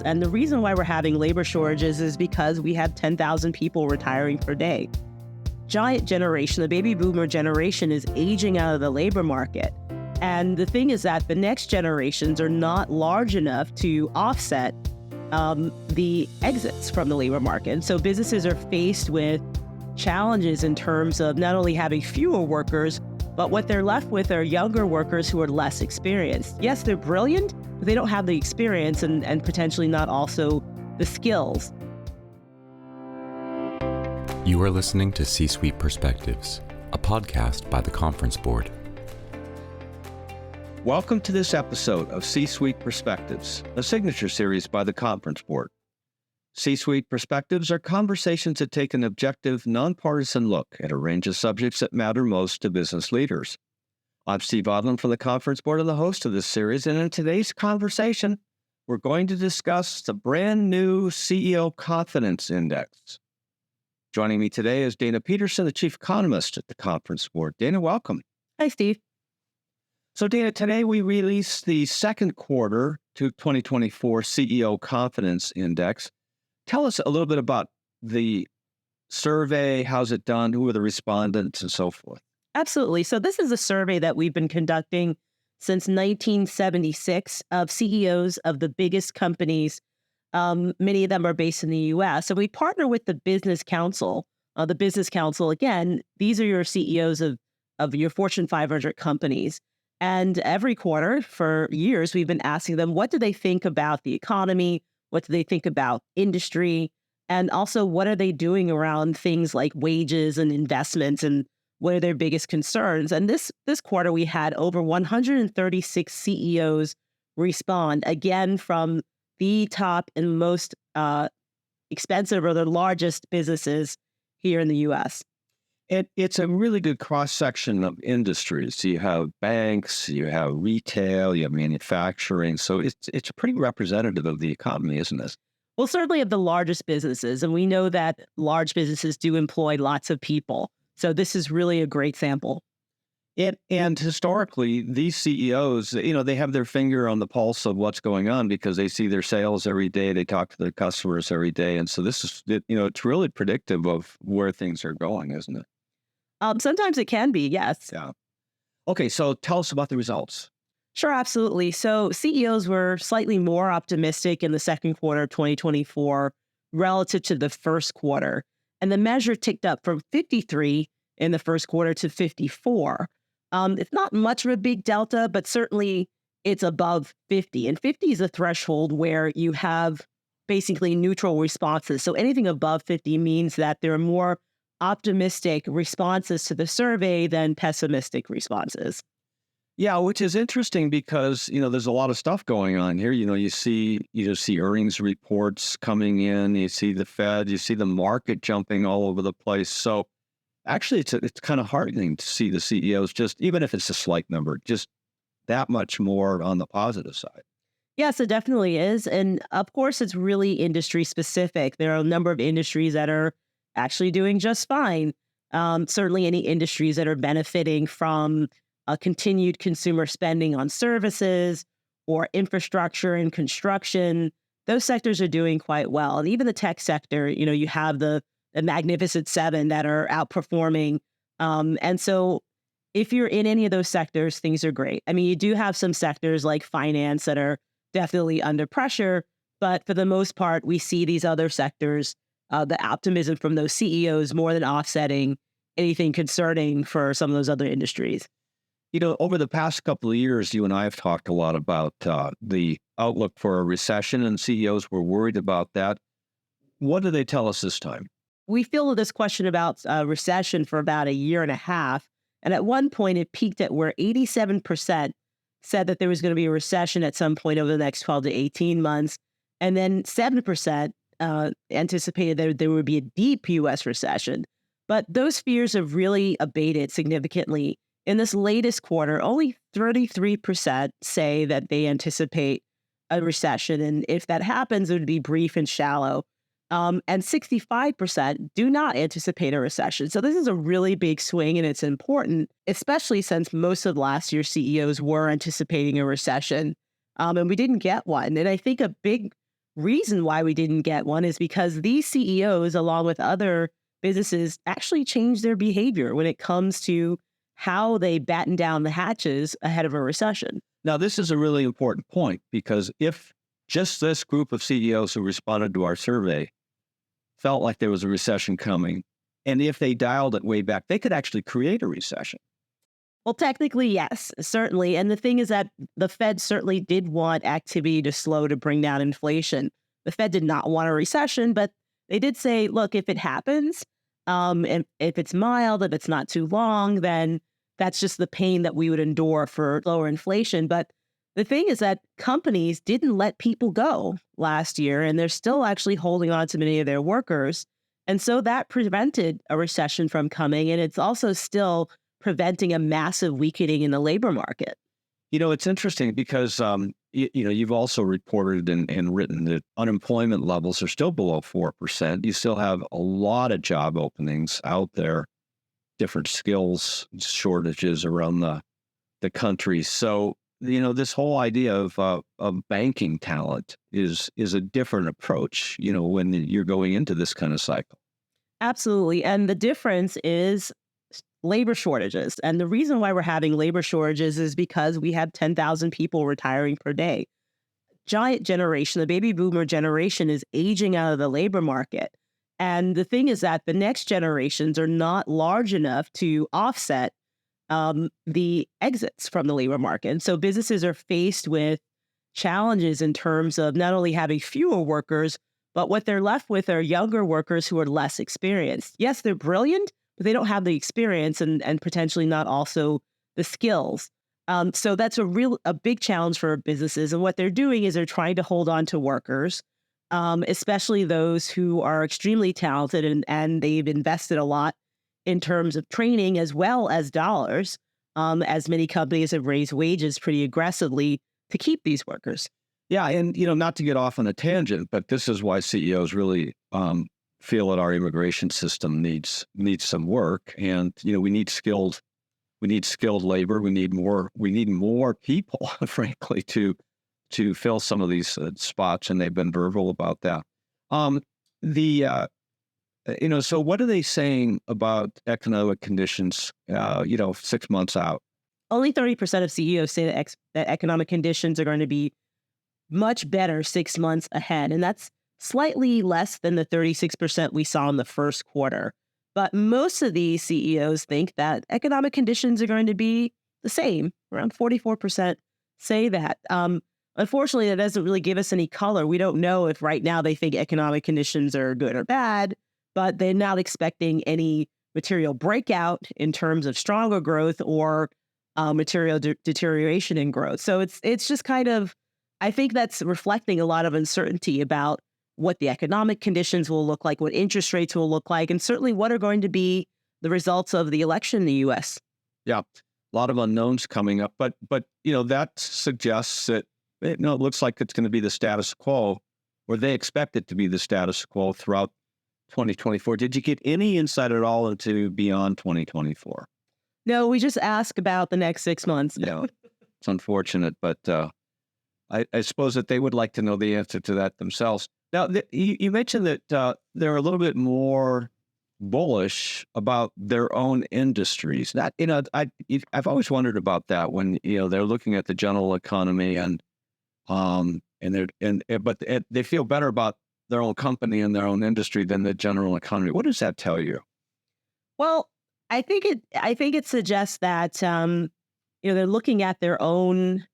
And the reason why we're having labor shortages is because we have 10,000 people retiring per day. Giant generation, the baby boomer generation, is aging out of the labor market. And the thing is that the next generations are not large enough to offset the exits from the labor market. And so businesses are faced with challenges in terms of not only having fewer workers, but what they're left with are younger workers who are less experienced. Yes, they're brilliant, but they don't have the experience and potentially not also the skills. You are listening to C-Suite Perspectives, a podcast by the Conference Board. Welcome to this episode of C-Suite Perspectives, a signature series by the Conference Board. C-Suite Perspectives are conversations that take an objective, nonpartisan look at a range of subjects that matter most to business leaders. I'm Steve Odland from the Conference Board and the host of this series, and in today's conversation, we're going to discuss the brand new CEO Confidence Index. Joining me today is Dana Peterson, the Chief Economist at the Conference Board. Dana, welcome. Hi, Steve. So, Dana, today we released the second quarter to 2024 CEO Confidence Index. Tell us a little bit about the survey, how's it done, who are the respondents, and so forth. Absolutely. So this is a survey that we've been conducting since 1976 of CEOs of the biggest companies. Many of them are based in the U.S. So we partner with the Business Council. The Business Council, again, these are your CEOs of your Fortune 500 companies. And every quarter for years, we've been asking them, what do they think about the economy? What do they think about industry? And also, what are they doing around things like wages and investments, and what are their biggest concerns? And this quarter, we had over 136 CEOs respond, again, from the top and most expensive or the largest businesses here in the U.S. It's a really good cross-section of industries. You have banks, you have retail, you have manufacturing. So it's pretty representative of the economy, isn't it? Well, certainly of the largest businesses. And we know that large businesses do employ lots of people. So this is really a great sample. And historically, these CEOs, they have their finger on the pulse of what's going on because they see their sales every day. They talk to their customers every day. And so this is, it's really predictive of where things are going, isn't it? Sometimes it can be, yes. Yeah. Okay, so tell us about the results. Sure, absolutely. So CEOs were slightly more optimistic in the second quarter of 2024 relative to the first quarter. And the measure ticked up from 53 in the first quarter to 54. It's not much of a big delta, but certainly it's above 50. And 50 is a threshold where you have basically neutral responses. So anything above 50 means that there are more optimistic responses to the survey than pessimistic responses. Yeah, which is interesting because, there's a lot of stuff going on here. You see earnings reports coming in, you see the Fed, you see the market jumping all over the place. So actually, it's kind of heartening to see the CEOs, just even if it's a slight number, just that much more on the positive side. Yes, it definitely is. And of course, it's really industry specific. There are a number of industries that are actually doing just fine. Certainly any industries that are benefiting from continued consumer spending on services or infrastructure and construction, those sectors are doing quite well. And even the tech sector, you have the Magnificent Seven that are outperforming. And so if you're in any of those sectors, things are great. I mean, you do have some sectors like finance that are definitely under pressure, but for the most part, we see these other sectors, the optimism from those CEOs more than offsetting anything concerning for some of those other industries. Over the past couple of years, you and I have talked a lot about the outlook for a recession, and CEOs were worried about that. What do they tell us this time? We fielded this question about recession for about a year and a half. And at one point, it peaked at where 87% said that there was going to be a recession at some point over the next 12 to 18 months. And then 7% anticipated that there would be a deep U.S. recession. But those fears have really abated significantly. In this latest quarter, only 33% say that they anticipate a recession. And if that happens, it would be brief and shallow. And 65% do not anticipate a recession. So this is a really big swing, and it's important, especially since most of last year's CEOs were anticipating a recession, and we didn't get one. And I think a big reason why we didn't get one is because these CEOs, along with other businesses, actually changed their behavior when it comes to how they batten down the hatches ahead of a recession. Now, this is a really important point because if just this group of CEOs who responded to our survey felt like there was a recession coming, and if they dialed it way back, they could actually create a recession. Well, technically, yes, certainly. And the thing is that the Fed certainly did want activity to slow to bring down inflation. The Fed did not want a recession, but they did say, look, if it happens, and if it's mild, if it's not too long, then that's just the pain that we would endure for lower inflation. But the thing is that companies didn't let people go last year, and they're still actually holding on to many of their workers. And so that prevented a recession from coming. And it's also still preventing a massive weakening in the labor market. It's interesting because, you've also reported and written that unemployment levels are still below 4%. You still have a lot of job openings out there, different skills shortages around the country. So, this whole idea of banking talent is a different approach, when you're going into this kind of cycle. Absolutely. And the difference is labor shortages. And the reason why we're having labor shortages is because we have 10,000 people retiring per day. Giant generation, the baby boomer generation, is aging out of the labor market. And the thing is that the next generations are not large enough to offset the exits from the labor market. And so businesses are faced with challenges in terms of not only having fewer workers, but what they're left with are younger workers who are less experienced. Yes, they're brilliant, but they don't have the experience and potentially not also the skills. So that's a big challenge for businesses. And what they're doing is they're trying to hold on to workers, especially those who are extremely talented and they've invested a lot in terms of training as well as dollars, as many companies have raised wages pretty aggressively to keep these workers. Yeah, and not to get off on a tangent, but this is why CEOs really feel that our immigration system needs some work, and we need skilled labor. We need more people, frankly, to fill some of these spots, and they've been verbal about that. So what are they saying about economic conditions? 6 months out. Only 30% of CEOs say that economic conditions are going to be much better 6 months ahead. And that's slightly less than the 36% we saw in the first quarter. But most of these CEOs think that economic conditions are going to be the same. Around 44% say that. Unfortunately, that doesn't really give us any color. We don't know if right now they think economic conditions are good or bad, but they're not expecting any material breakout in terms of stronger growth or material deterioration in growth. So it's just kind of, I think that's reflecting a lot of uncertainty about what the economic conditions will look like, what interest rates will look like, and certainly what are going to be the results of the election in the U.S. Yeah, a lot of unknowns coming up, but that suggests that it looks like it's going to be the status quo, or they expect it to be the status quo throughout 2024. Did you get any insight at all into beyond 2024? No, we just ask about the next 6 months. Yeah, it's unfortunate, but I suppose that they would like to know the answer to that themselves. Now, you mentioned that they're a little bit more bullish about their own industries. That I've always wondered about that when they're looking at the general economy but they feel better about their own company and their own industry than the general economy. What does that tell you? Well, I think it suggests that they're looking at their own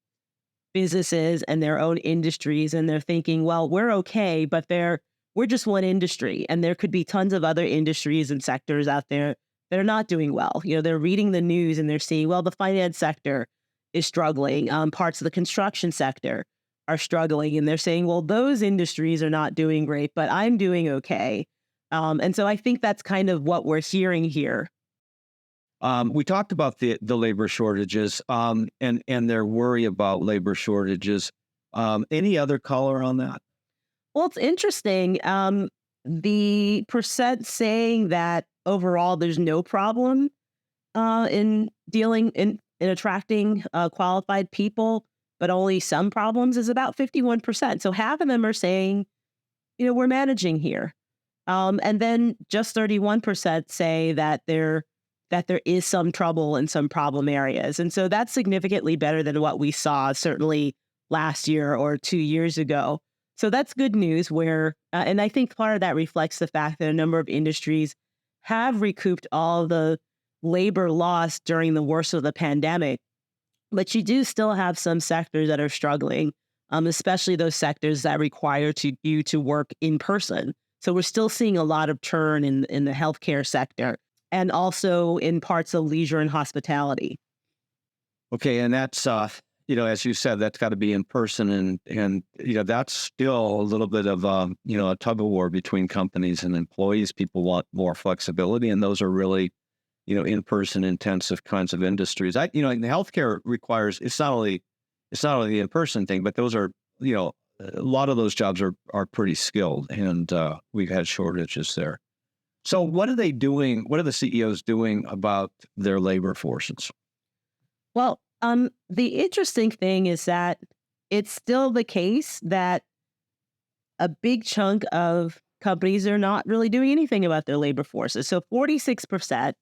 businesses and their own industries, and they're thinking, well, we're okay, but we're just one industry, and there could be tons of other industries and sectors out there that are not doing well. They're reading the news and they're seeing, well, the finance sector is struggling, parts of the construction sector are struggling, and they're saying, well, those industries are not doing great, but I'm doing okay. And so I think that's kind of what we're hearing here. We talked about the labor shortages and their worry about labor shortages. Any other color on that? Well, it's interesting. The percent saying that overall there's no problem in attracting qualified people but only some problems is about 51%. So half of them are saying, we're managing here. And then just 31% say that there is some trouble in some problem areas. And so that's significantly better than what we saw certainly last year or 2 years ago. So that's good news and I think part of that reflects the fact that a number of industries have recouped all the labor lost during the worst of the pandemic. But you do still have some sectors that are struggling, especially those sectors that require you to work in person. So we're still seeing a lot of churn in the healthcare sector and also in parts of leisure and hospitality. Okay, and that's as you said, that's got to be in person, and that's still a little bit of a tug of war between companies and employees. People want more flexibility, and those are really in-person intensive kinds of industries. And the healthcare requires it's not only the in-person thing, but those are a lot of those jobs are pretty skilled, and we've had shortages there. So what are they doing? What are the CEOs doing about their labor forces? Well, the interesting thing is that it's still the case that a big chunk of companies are not really doing anything about their labor forces. So 46%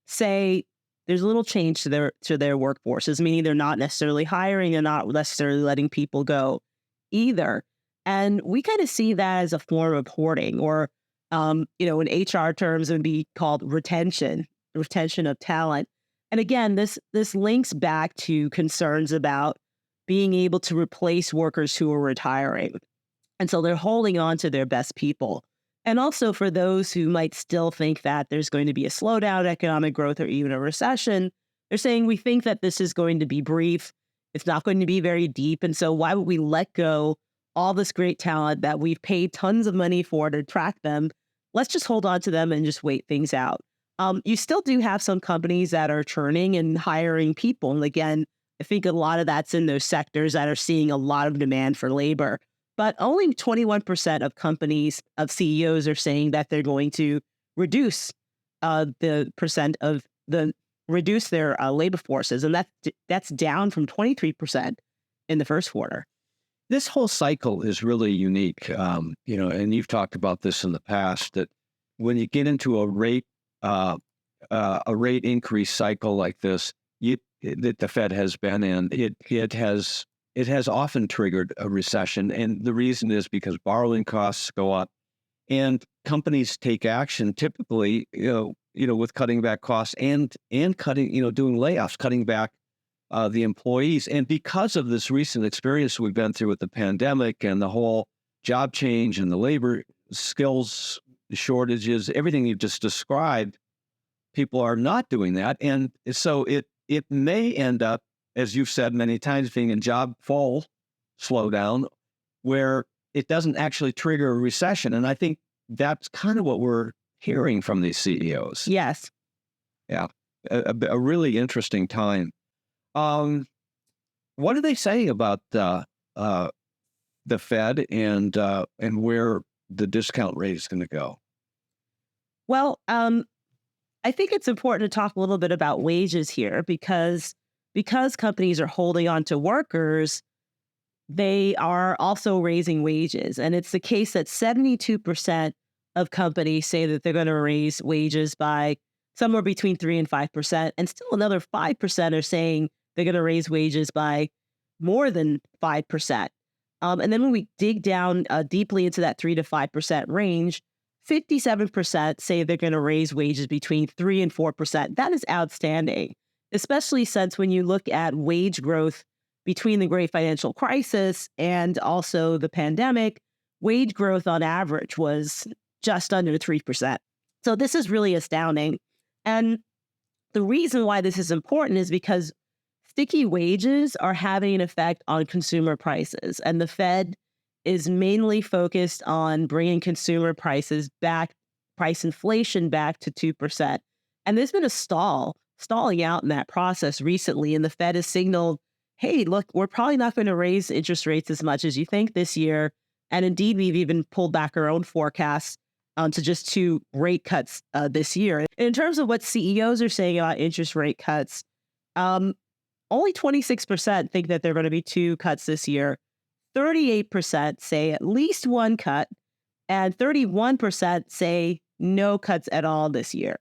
say there's a little change to their workforces, meaning they're not necessarily hiring and not necessarily letting people go either. And we kind of see that as a form of hoarding, or in HR terms, it would be called retention of talent. And again, this links back to concerns about being able to replace workers who are retiring. And so they're holding on to their best people. And also for those who might still think that there's going to be a slowdown in economic growth or even a recession, they're saying we think that this is going to be brief. It's not going to be very deep. And so why would we let go all this great talent that we've paid tons of money for to attract them? Let's just hold on to them and just wait things out. You still do have some companies that are churning and hiring people. And again, I think a lot of that's in those sectors that are seeing a lot of demand for labor. But only 21% of companies, of CEOs, are saying that they're going to reduce reduce their labor forces, and that's down from 23% in the first quarter. This whole cycle is really unique, and you've talked about this in the past, that when you get into a rate increase cycle like this, that the Fed has been in, it has often triggered a recession, and the reason is because borrowing costs go up, and companies take action typically, with cutting back costs and cutting, doing layoffs, cutting back the employees. And because of this recent experience we've been through with the pandemic and the whole job change and the labor skills shortages, everything you've just described, people are not doing that. And so it may end up, as you've said many times, being a job fall slowdown where it doesn't actually trigger a recession. And I think that's kind of what we're hearing from these CEOs. Yes. Yeah. A really interesting time. What are they saying about the Fed and where the discount rate is going to go? Well, I think it's important to talk a little bit about wages here because companies are holding on to workers, they are also raising wages. And it's the case that 72% of companies say that they're going to raise wages by somewhere between 3 and 5%. And still another 5% are saying they're going to raise wages by more than 5%. And then when we dig down deeply into that 3 to 5% range, 57% say they're going to raise wages between 3 and 4%. That is outstanding, especially since when you look at wage growth between the Great Financial Crisis and also the pandemic, wage growth on average was just under 3%. So this is really astounding. And the reason why this is important is because sticky wages are having an effect on consumer prices. And the Fed is mainly focused on bringing consumer price inflation back to 2%. And there's been a stalling out in that process recently. And the Fed has signaled, hey, look, we're probably not going to raise interest rates as much as you think this year. And indeed, we've even pulled back our own forecasts to just 2 rate cuts this year. In terms of what CEOs are saying about interest rate cuts, only 26% think that there are going to be two cuts this year. 38% say at least one cut, and 31% say no cuts at all this year.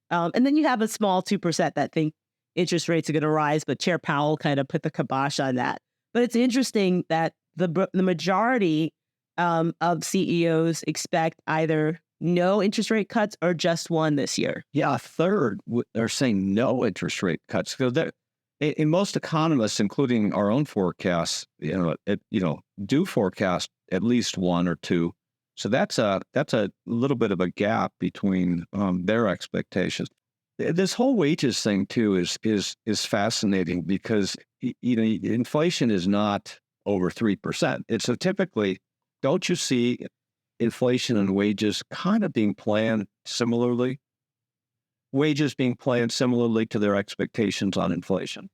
And then you have a small 2% that think interest rates are going to rise, but Chair Powell kind of put the kibosh on that. But it's interesting that the majority of CEOs expect either no interest rate cuts or just one this year. Yeah, a third are saying no interest rate cuts. So in most economists, including our own forecasts, do forecast at least one or two. So that's a little bit of a gap between their expectations. This whole wages thing too is fascinating because inflation is not over 3%. It's so typically, don't you see inflation and wages kind of being planned similarly? Wages being planned similarly to their expectations on inflation?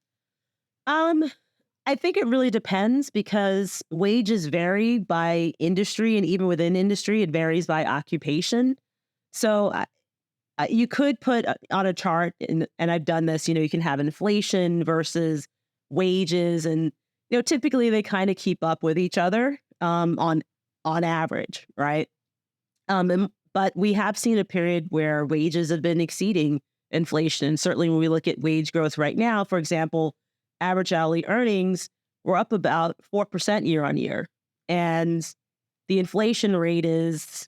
I think it really depends because wages vary by industry, and even within industry, it varies by occupation. So you could put on a chart, and I've done this, you can have inflation versus wages, and typically they kind of keep up with each other on average, right? But we have seen a period where wages have been exceeding inflation. And certainly when we look at wage growth right now, for example, average hourly earnings were up about 4% year on year. And the inflation rate is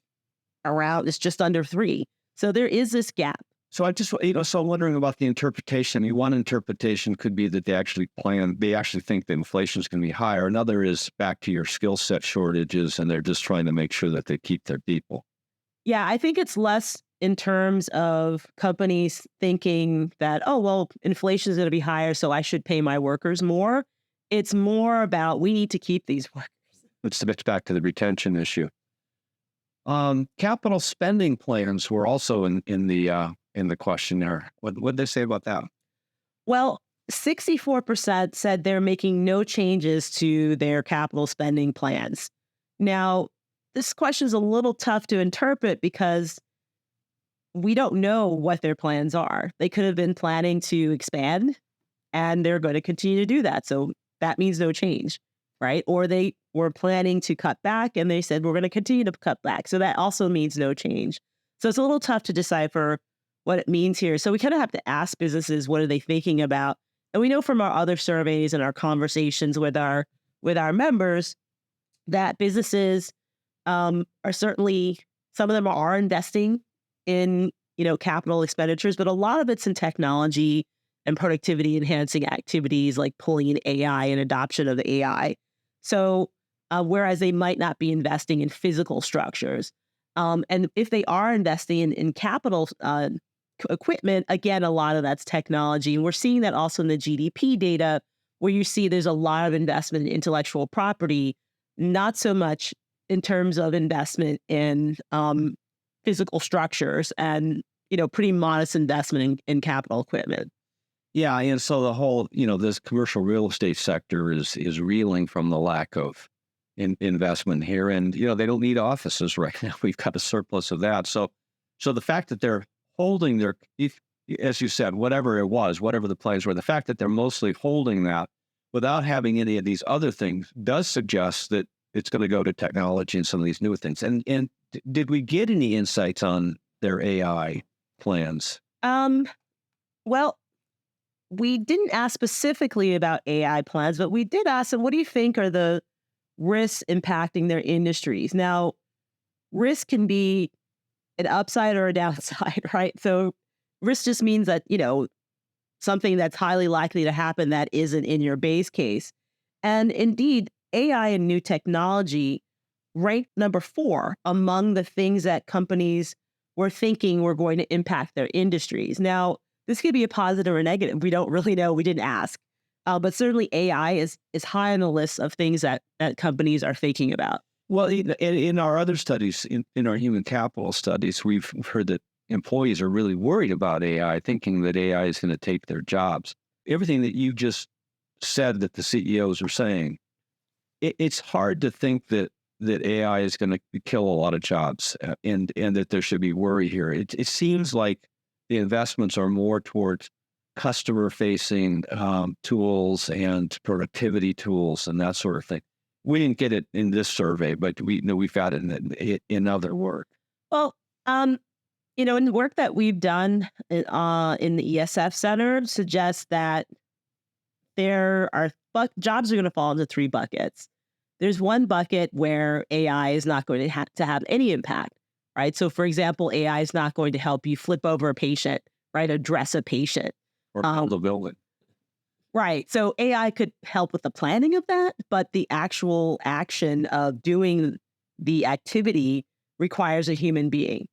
just under 3%. So there is this gap. So I'm wondering about the interpretation. One interpretation could be that they actually think the inflation is going to be higher. Another is back to your skill set shortages, and they're just trying to make sure that they keep their people. Yeah, I think it's less in terms of companies thinking that, oh, well, inflation is going to be higher, so I should pay my workers more. It's more about we need to keep these workers. It's back to the retention issue. Capital spending plans were also in the questionnaire. What did they say about that? Well, 64% said they're making no changes to their capital spending plans. Now, this question is a little tough to interpret because we don't know what their plans are. They could have been planning to expand, and they're going to continue to do that. So that means no change, right? Or they were planning to cut back, and they said, we're going to continue to cut back. So that also means no change. So it's a little tough to decipher what it means here. So we kind of have to ask businesses, what are they thinking about? And we know from our other surveys and our conversations with our members that businesses are certainly, some of them are investing in, capital expenditures, but a lot of it's in technology and productivity enhancing activities like pulling in AI and adoption of the AI. So whereas they might not be investing in physical structures. And if they are investing in capital equipment, again, a lot of that's technology. And we're seeing that also in the GDP data, where you see there's a lot of investment in intellectual property, not so much in terms of investment in physical structures, and pretty modest investment in capital equipment. Yeah, and so the whole this commercial real estate sector is reeling from the lack of investment here, and they don't need offices right now. We've got a surplus of that. So the fact that they're holding as you said, whatever the plans were, the fact that they're mostly holding that without having any of these other things does suggest that it's going to go to technology and some of these new things. And did we get any insights on their AI plans? Well, we didn't ask specifically about AI plans, but we did ask them, what do you think are the risks impacting their industries? Now, risk can be an upside or a downside, right? So risk just means that, something that's highly likely to happen that isn't in your base case. And indeed, AI and new technology ranked number 4 among the things that companies were thinking were going to impact their industries. Now, this could be a positive or negative. We don't really know. We didn't ask. But certainly AI is high on the list of things that companies are thinking about. Well, in our other studies, in our human capital studies, we've heard that employees are really worried about AI, thinking that AI is going to take their jobs. Everything that you just said that the CEOs are saying, it's hard to think that AI is going to kill a lot of jobs and that there should be worry here. It seems like the investments are more towards customer-facing tools and productivity tools and that sort of thing. We didn't get it in this survey, but we've got it in other work. Well, in the work that we've done in the ESF Center suggests that jobs are going to fall into three buckets. There's one bucket where AI is not going to have any impact, right? So, for example, AI is not going to help you flip over a patient, right? Address a patient. Or build a building. Right. So AI could help with the planning of that, but the actual action of doing the activity requires a human being.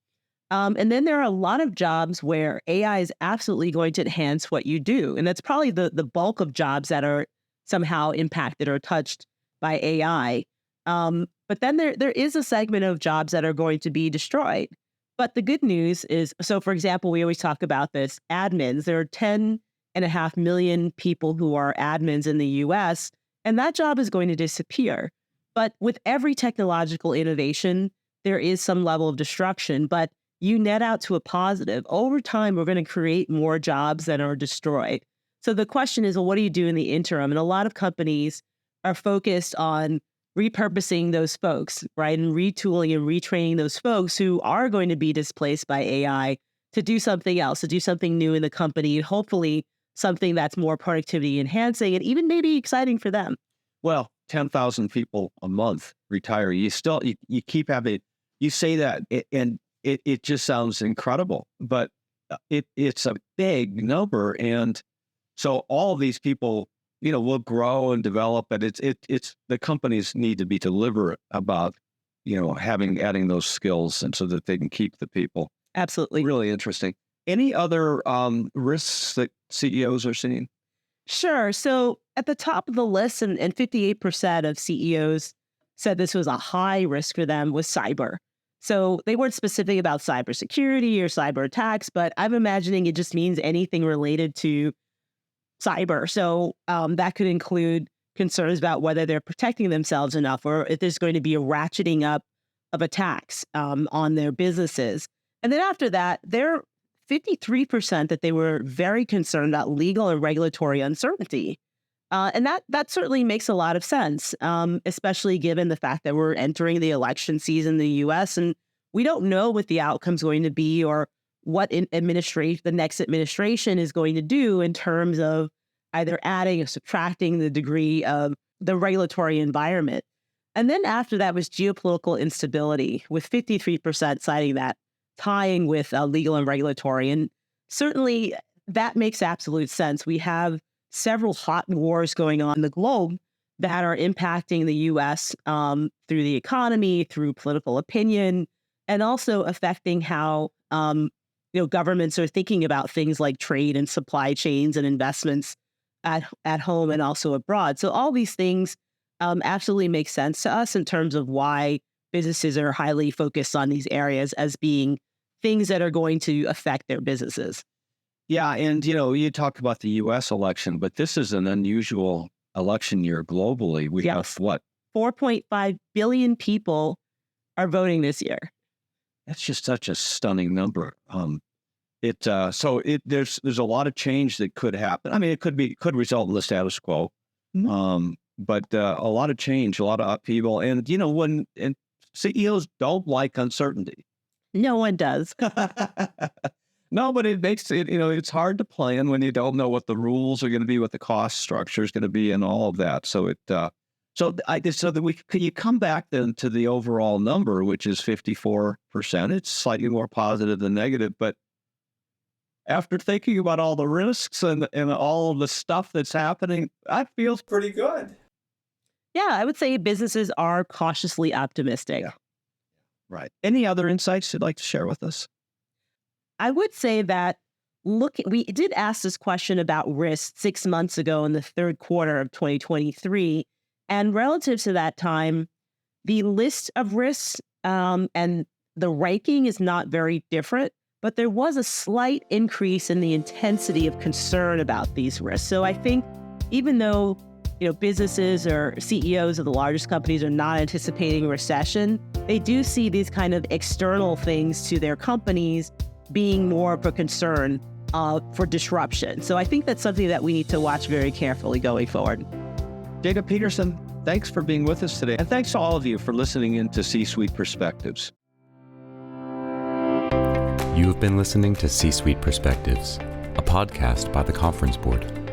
And then there are a lot of jobs where AI is absolutely going to enhance what you do. And that's probably the bulk of jobs that are somehow impacted or touched by AI. But then there is a segment of jobs that are going to be destroyed. But the good news is, so for example, we always talk about this, admins. There are 10.5 million people who are admins in the US, and that job is going to disappear. But with every technological innovation, there is some level of destruction, but you net out to a positive. Over time, we're going to create more jobs that are destroyed. So the question is, well, what do you do in the interim? And a lot of companies are focused on repurposing those folks, right? And retooling and retraining those folks who are going to be displaced by AI to do something else, to do something new in the company, and hopefully something that's more productivity enhancing and even maybe exciting for them. Well, 10,000 people a month retire. You keep having, you say that and it just sounds incredible, but it's a big number. And so all of these people, will grow and develop, but it's the companies need to be deliberate about, adding those skills and so that they can keep the people. Absolutely. Really interesting. Any other risks that CEOs are seeing? Sure. So at the top of the list, and 58% of CEOs said this was a high risk for them, was cyber. So they weren't specific about cybersecurity or cyber attacks, but I'm imagining it just means anything related to cyber. So that could include concerns about whether they're protecting themselves enough or if there's going to be a ratcheting up of attacks on their businesses. And then after that, they're 53% that they were very concerned about legal and regulatory uncertainty. And that certainly makes a lot of sense, especially given the fact that we're entering the election season in the U.S. and we don't know what the outcome's going to be or what the next administration is going to do in terms of either adding or subtracting the degree of the regulatory environment. And then after that was geopolitical instability, with 53% citing that, tying with legal and regulatory. And certainly that makes absolute sense. We have several hot wars going on in the globe that are impacting the U.S. Through the economy, through political opinion, and also affecting how governments are thinking about things like trade and supply chains and investments at home and also abroad. So all these things absolutely make sense to us in terms of why businesses are highly focused on these areas as being things that are going to affect their businesses. Yeah. And, you talked about the U.S. election, but this is an unusual election year globally. We have what? 4.5 billion people are voting this year. That's just such a stunning number. There's a lot of change that could happen. I mean, it could result in the status quo, but a lot of change, a lot of upheaval, and and CEOs don't like uncertainty. No one does. No, but it makes it, it's hard to plan when you don't know what the rules are going to be, what the cost structure is going to be, and all of that. So could you come back then to the overall number, which is 54%? It's slightly more positive than negative, but after thinking about all the risks and all of the stuff that's happening, that feels pretty good. Yeah, I would say businesses are cautiously optimistic. Yeah. Right. Any other insights you'd like to share with us? I would say that we did ask this question about risk 6 months ago in the third quarter of 2023. And relative to that time, the list of risks and the ranking is not very different, but there was a slight increase in the intensity of concern about these risks. So I think even though businesses or CEOs of the largest companies are not anticipating a recession, they do see these kind of external things to their companies being more of a concern for disruption. So I think that's something that we need to watch very carefully going forward. Dana Peterson, thanks for being with us today. And thanks to all of you for listening in to C-Suite Perspectives. You have been listening to C-Suite Perspectives, a podcast by the Conference Board.